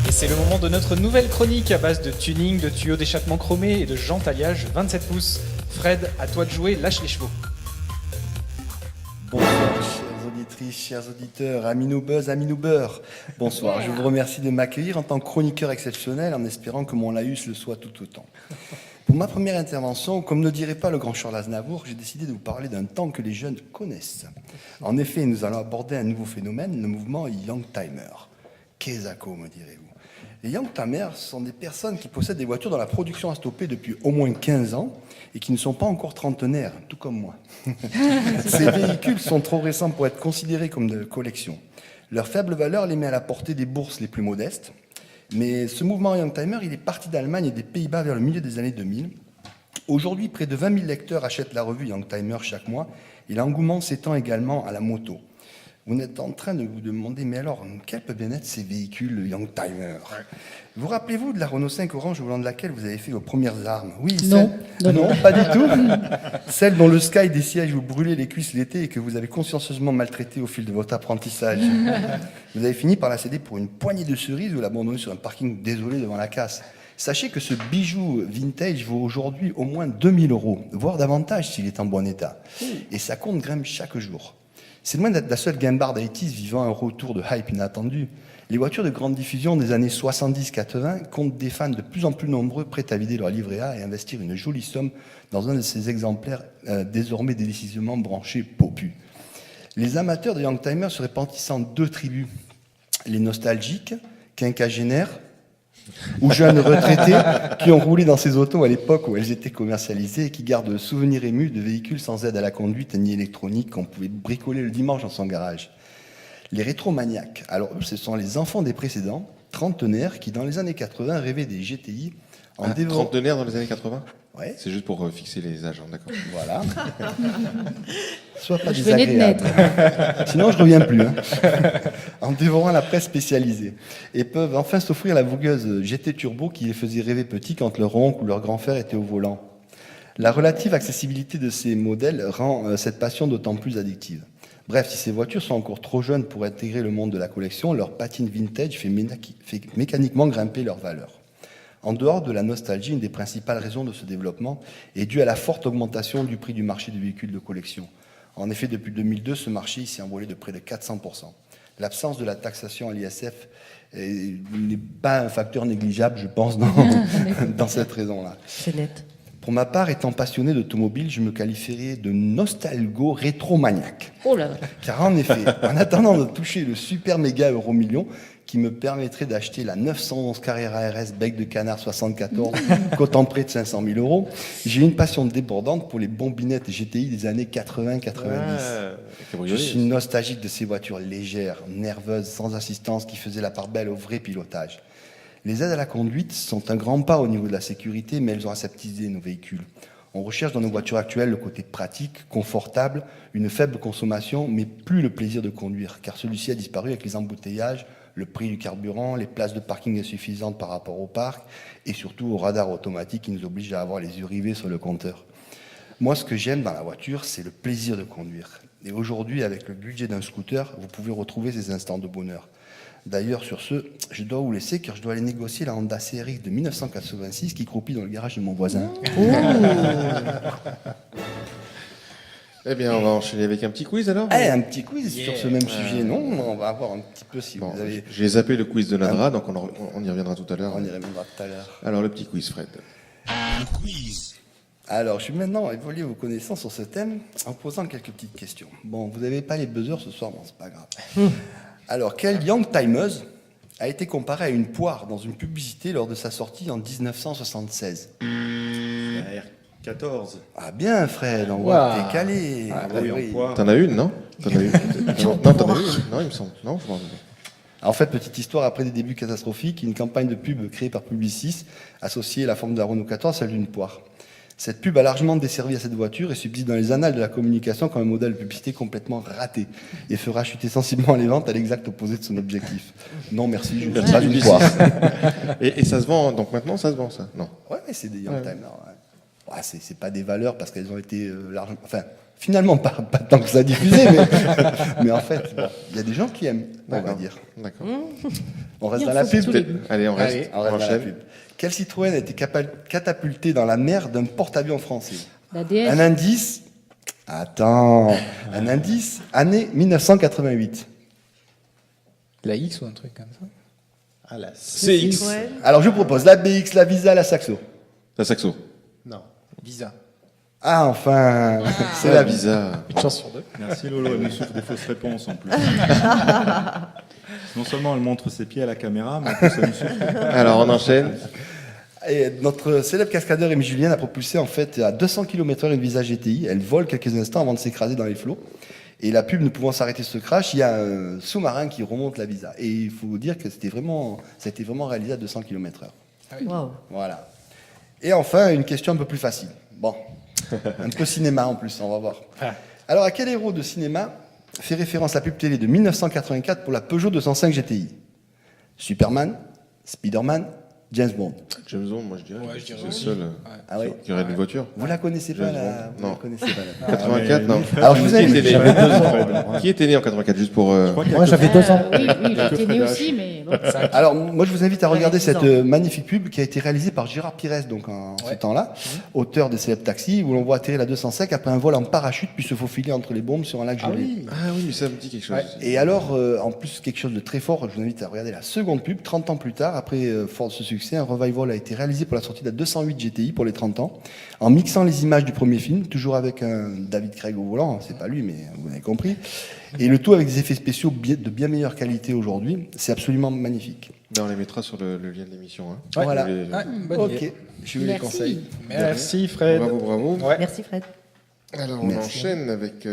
Et c'est le moment de notre nouvelle chronique à base de tuning, de tuyaux d'échappement chromés et de jantes alliage 27 pouces. Fred, à toi de jouer, lâche les chevaux. Bonsoir, chères auditrices, chers auditeurs, amis nous buzz, amis nous beurre. Bonsoir, je vous remercie de m'accueillir en tant que chroniqueur exceptionnel en espérant que mon laïus le soit tout autant. Pour ma première intervention, comme ne dirait pas le grand Charles Aznavour, j'ai décidé de vous parler d'un temps que les jeunes connaissent. En effet, nous allons aborder un nouveau phénomène, le mouvement Youngtimer. Qu'est-ce me direz-vous? Les Youngtimers sont des personnes qui possèdent des voitures dont la production a stoppé depuis au moins 15 ans et qui ne sont pas encore trentenaires, tout comme moi. Ces véhicules sont trop récents pour être considérés comme de collection. Leur faible valeur les met à la portée des bourses les plus modestes. Mais ce mouvement Youngtimer, il est parti d'Allemagne et des Pays-Bas vers le milieu des années 2000. Aujourd'hui, près de 20 000 lecteurs achètent la revue Youngtimer chaque mois et l'engouement s'étend également à la moto. Vous êtes en train de vous demander, mais alors, quels peuvent bien être ces véhicules Youngtimer? Vous rappelez-vous de la Renault 5 Orange au volant de laquelle vous avez fait vos premières armes? Oui, Non. Non, pas du tout. Celle dont le sky des sièges vous brûlait les cuisses l'été et que vous avez consciencieusement maltraité au fil de votre apprentissage. Vous avez fini par la céder pour une poignée de cerises ou l'abandonner sur un parking désolé devant la casse. Sachez que ce bijou vintage vaut aujourd'hui au moins 2000 €, voire davantage s'il est en bon état. Et ça compte grimpe chaque jour. C'est loin d'être la seule guimbarde 80s vivant un retour de hype inattendu. Les voitures de grande diffusion des années 70-80 comptent des fans de plus en plus nombreux prêts à vider leur livret A et investir une jolie somme dans un de ces exemplaires désormais délicatement branchés popu. Les amateurs de Youngtimer se répartissent en deux tribus. Les nostalgiques, quinquagénaires, ou jeunes retraités qui ont roulé dans ces autos à l'époque où elles étaient commercialisées et qui gardent le souvenir ému de véhicules sans aide à la conduite ni électronique qu'on pouvait bricoler le dimanche dans son garage. Les rétromaniaques, alors eux, ce sont les enfants des précédents, trentenaires, qui dans les années 80 rêvaient des GTI en dévorant... Trentenaires dans les années 80 ? Ouais. C'est juste pour fixer les âges, d'accord. Voilà. Sois pas Je venais de désagréable. Sinon, je reviens plus. En dévorant la presse spécialisée. Et peuvent enfin s'offrir la vogueuse GT Turbo qui les faisait rêver petits quand leur oncle ou leur grand frère était au volant. La relative accessibilité de ces modèles rend cette passion d'autant plus addictive. Bref, si ces voitures sont encore trop jeunes pour intégrer le monde de la collection, leur patine vintage fait mécaniquement grimper leur valeur. En dehors de la nostalgie, une des principales raisons de ce développement est due à la forte augmentation du prix du marché du véhicule de collection. En effet, depuis 2002, ce marché s'est envolé de près de 400%. L'absence de la taxation à l'ISF n'est pas un facteur négligeable, je pense, dans cette raison-là. C'est net. Pour ma part, étant passionné d'automobile, je me qualifierais de nostalgo-rétromaniaque. Oh là. Car en effet, en attendant de toucher le super méga euro million qui me permettrait d'acheter la 911 Carrera RS bec de canard 74 cotant près de 500 000 €, j'ai une passion débordante pour les bombinettes GTI des années 80-90. Je suis nostalgique de ces voitures légères, nerveuses, sans assistance qui faisaient la part belle au vrai pilotage. Les aides à la conduite sont un grand pas au niveau de la sécurité, mais elles ont aseptisé nos véhicules. On recherche dans nos voitures actuelles le côté pratique, confortable, une faible consommation, mais plus le plaisir de conduire, car celui-ci a disparu avec les embouteillages, le prix du carburant, les places de parking insuffisantes par rapport au parc, et surtout au radar automatique qui nous oblige à avoir les yeux rivés sur le compteur. Moi, ce que j'aime dans la voiture, c'est le plaisir de conduire. Et aujourd'hui, avec le budget d'un scooter, vous pouvez retrouver ces instants de bonheur. D'ailleurs, sur ce, je dois vous laisser car je dois aller négocier la Honda CRX de 1986 qui croupit dans le garage de mon voisin. Eh bien, on va enchaîner avec un petit quiz alors. Un petit quiz sur ce même sujet, non? On va voir un petit peu si vous avez... J'ai zappé le quiz de Nadra, donc on y reviendra tout à l'heure. On y reviendra tout à l'heure. Alors, le petit quiz, Fred. Alors, je vais maintenant évoluer vos connaissances sur ce thème en posant quelques petites questions. Bon, vous n'avez pas les buzzers ce soir, bon, c'est pas grave. Alors, quelle Youngtimeuse a été comparée à une poire dans une publicité lors de sa sortie en 1976? La R14. Ah bien, Fred, on voit que t'es calé. Ah, oui. T'en as une, non? T'en as une. Non, t'en as une. Non, il me semble. Non, je m'en rappelle. En fait, petite histoire, après des débuts catastrophiques, une campagne de pub créée par Publicis associait la forme de la Renault 14 à celle d'une poire. Cette pub a largement desservi à cette voiture et subsiste dans les annales de la communication comme un modèle de publicité complètement raté et fera chuter sensiblement les ventes à l'exact opposé de son objectif. Non, merci, je ne suis pas une poire. Et ça se vend, donc maintenant ça se vend ça? Non. Ouais, mais c'est des Youngtimers. Ouais, c'est pas des valeurs parce qu'elles ont été largement, Finalement, pas tant que ça a diffusé, mais en fait, bon, il y a des gens qui aiment, on va D'accord. dire. D'accord. On reste Il dans en la faut pub. tous les goûts. Allez, on reste. Allez, On On reste dans la enchaîne. pub. Quel Citroën a été catapulté dans la mer d'un porte-avions français? La DS. Un indice. Attends. Un indice. Année 1988. La X ou un truc comme ça. Ah, la CX. Citroën. Alors je vous propose la BX, la Visa, la Saxo. La Saxo. Non. Visa. Ah enfin, c'est La la Visa. Visa. Une chance sur deux. Merci Lolo, elle me souffre des fausses réponses en plus. Non seulement elle montre ses pieds à la caméra, mais en plus elle me souffre. Alors, on enchaîne. Et notre célèbre cascadeur Aimé Julien a propulsé en fait à 200 km/h une Visa GTI. Elle vole quelques instants avant de s'écraser dans les flots. Et la pub ne pouvant s'arrêter ce crash, il y a un sous-marin qui remonte la Visa. Et il faut vous dire que ça a été vraiment réalisé à 200 km/h. Waouh. Voilà. Et enfin, une question un peu plus facile. Bon, un peu cinéma en plus, on va voir. Ah. Alors, à quel héros de cinéma fait référence la pub télé de 1984 pour la Peugeot 205 GTI? Superman, Spider-Man, James Bond. James Bond, moi je dirais. Ouais, je dirais c'est le aussi. seul Ah ouais. qui aurait une voiture. Vous la connaissez pas James la... Bond. Vous Non. la connaissez pas la... 84, non. Alors, je vous Qui invite. était né J'avais 2 ans. Qui était né en 84, juste pour. Moi, j'avais 2 ans. Oui, oui, Que j'étais né Fred aussi, mais bon. Alors, moi, je vous invite à regarder J'avais 10 cette ans. magnifique pub qui a été réalisée par Gérard Pires, donc en ce Ouais. temps-là, auteur des célèbres Taxis, où l'on voit atterrir la 205 après un vol en parachute, puis se faufiler entre les bombes sur un lac gelé. Ah oui, mais ça me dit quelque chose. Ouais. Et alors, en plus, quelque chose de très fort, je vous invite à regarder la seconde pub, 30 ans plus tard, après fort de ce succès, un revival a été réalisé pour la sortie de la 208 GTI pour les 30 ans, en mixant les images du premier film, toujours avec un David Craig au volant, c'est pas lui, mais vous avez compris, et le tout avec des effets spéciaux de bien meilleure qualité aujourd'hui, c'est absolument magnifique. Ben, on les mettra sur le lien de l'émission. Hein. Ouais. Voilà. Les- Ouais, bonne idée. Ok, je vous les Merci. conseille. Merci Fred. Bravo, bravo. Ouais. Merci Fred. Alors, on Merci. enchaîne avec